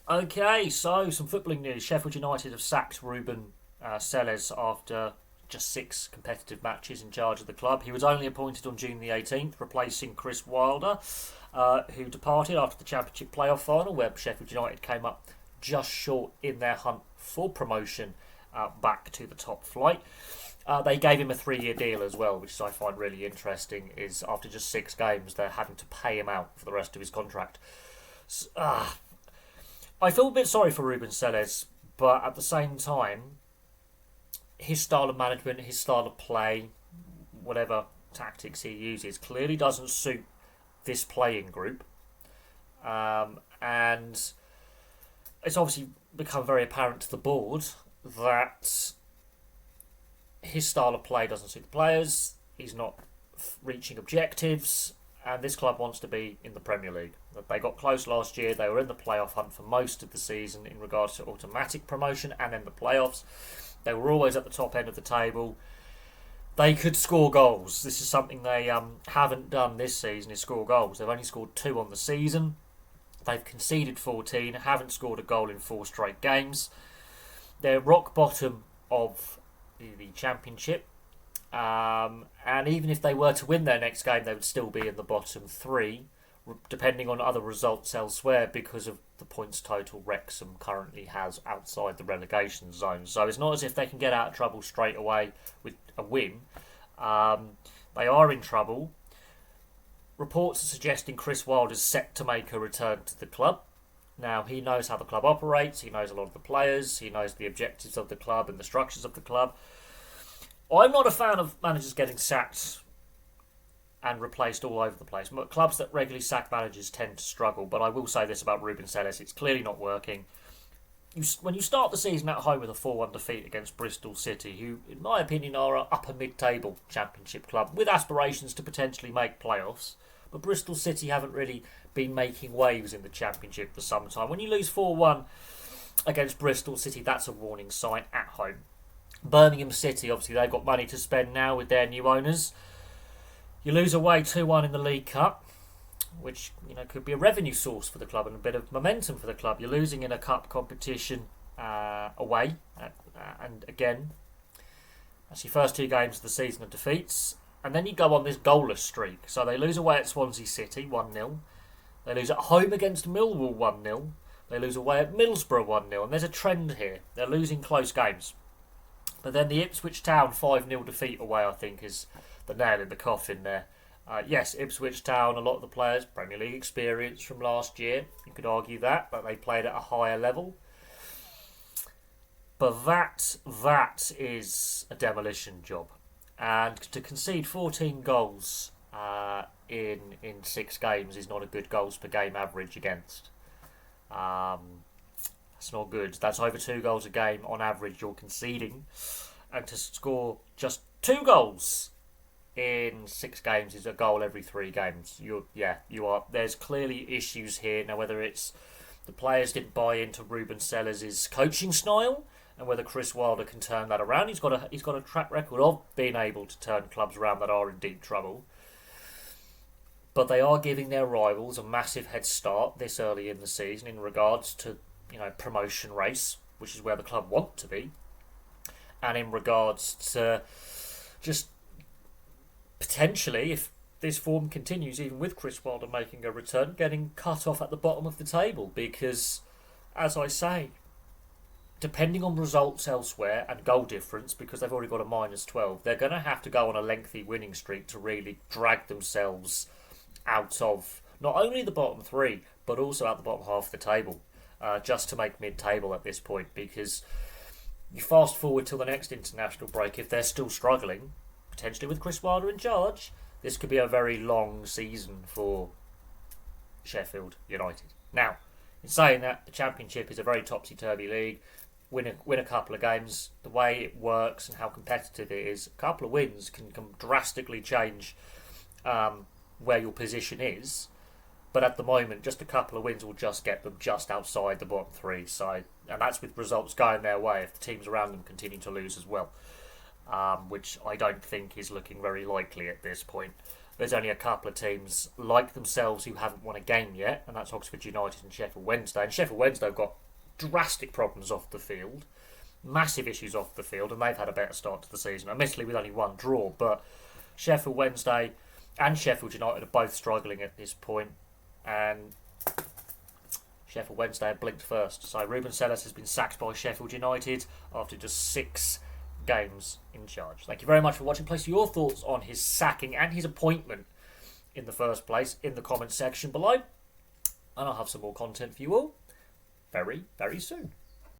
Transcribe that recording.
Okay, so some footballing news. Sheffield United have sacked Ruben Selles after just 6 competitive matches in charge of the club. He was only appointed on June the 18th, replacing Chris Wilder, who departed after the Championship playoff final, where Sheffield United came up just short in their hunt for promotion back to the top flight. They gave him a 3-year deal as well, which I find really interesting. Is after just 6 games, they're having to pay him out for the rest of his contract. I feel a bit sorry for Ruben Selles, but at the same time, his style of management, his style of play, whatever tactics he uses, clearly doesn't suit this playing group. And it's obviously become very apparent to the board that his style of play doesn't suit the players. He's not reaching objectives, and this club wants to be in the Premier League. They got close last year. They were in the playoff hunt for most of the season in regards to automatic promotion and then the playoffs. They were always at the top end of the table. They could score goals. This is something they haven't done this season, is score goals. They've only scored 2 on the season. They've conceded 14, haven't scored a goal in 4 straight games. They're rock bottom of the Championship. And even if they were to win their next game, they would still be in the bottom 3, depending on other results elsewhere, because of the points total Wrexham currently has outside the relegation zone. So it's not as if they can get out of trouble straight away with a win. They are in trouble. Reports are suggesting Chris Wilder is set to make a return to the club. Now, he knows how the club operates, he knows a lot of the players, he knows the objectives of the club and the structures of the club. I'm not a fan of managers getting sacked and replaced all over the place. Clubs that regularly sack managers tend to struggle, but I will say this about Ruben Selles: it's clearly not working. When you start the season at home with a 4-1 defeat against Bristol City, who, in my opinion, are an upper mid-table Championship club with aspirations to potentially make playoffs, but Bristol City haven't really been making waves in the Championship for some time. When you lose 4-1 against Bristol City, that's a warning sign at home. Birmingham City, obviously, they've got money to spend now with their new owners. You lose away 2-1 in the League Cup, which could be a revenue source for the club and a bit of momentum for the club. You're losing in a cup competition away, and again, that's your first 2 games of the season of defeats, and then you go on this goalless streak. So they lose away at Swansea City 1-0, they lose at home against Millwall 1-0, they lose away at Middlesbrough 1-0, and there's a trend here. They're losing close games. But then the Ipswich Town 5-0 defeat away, I think, is the nail in the coffin there. Yes, Ipswich Town, a lot of the players, Premier League experience from last year. You could argue that, but they played at a higher level. But that is a demolition job. And to concede 14 goals in 6 games is not a good goals per game average against. That's not good. That's over 2 goals a game on average you're conceding. And to score just 2 goals in 6 games is a goal every 3 games. You are. There's clearly issues here. Now, whether it's the players didn't buy into Ruben Selles' coaching style, and whether Chris Wilder can turn that around. He's got a track record of being able to turn clubs around that are in deep trouble. But they are giving their rivals a massive head start this early in the season in regards to promotion race, which is where the club want to be, and in regards to just potentially, if this form continues, even with Chris Wilder making a return, getting cut off at the bottom of the table. Because, as I say, depending on results elsewhere and goal difference, because they've already got a -12, they're going to have to go on a lengthy winning streak to really drag themselves out of not only the bottom 3, but also out the bottom half of the table, just to make mid-table at this point. Because you fast forward till the next international break, if they're still struggling, potentially with Chris Wilder in charge, this could be a very long season for Sheffield United. Now, in saying that, the Championship is a very topsy-turvy league. Win a couple of games, the way it works and how competitive it is, a couple of wins can drastically change where your position is. But at the moment, just a couple of wins will just get them just outside the bottom 3 side, and that's with results going their way if the teams around them continue to lose as well, which I don't think is looking very likely at this point. there's only a couple of teams like themselves who haven't won a game yet, and that's Oxford United and Sheffield Wednesday. And Sheffield Wednesday have got drastic problems off the field, massive issues off the field, and they've had a better start to the season, admittedly with only one draw. But Sheffield Wednesday and Sheffield United are both struggling at this point, and Sheffield Wednesday have blinked first. So Ruben Sellers has been sacked by Sheffield United after just 6 games in charge. Thank you very much for watching. Place your thoughts on his sacking and his appointment in the first place in the comments section below, and I'll have some more content for you all very, very soon.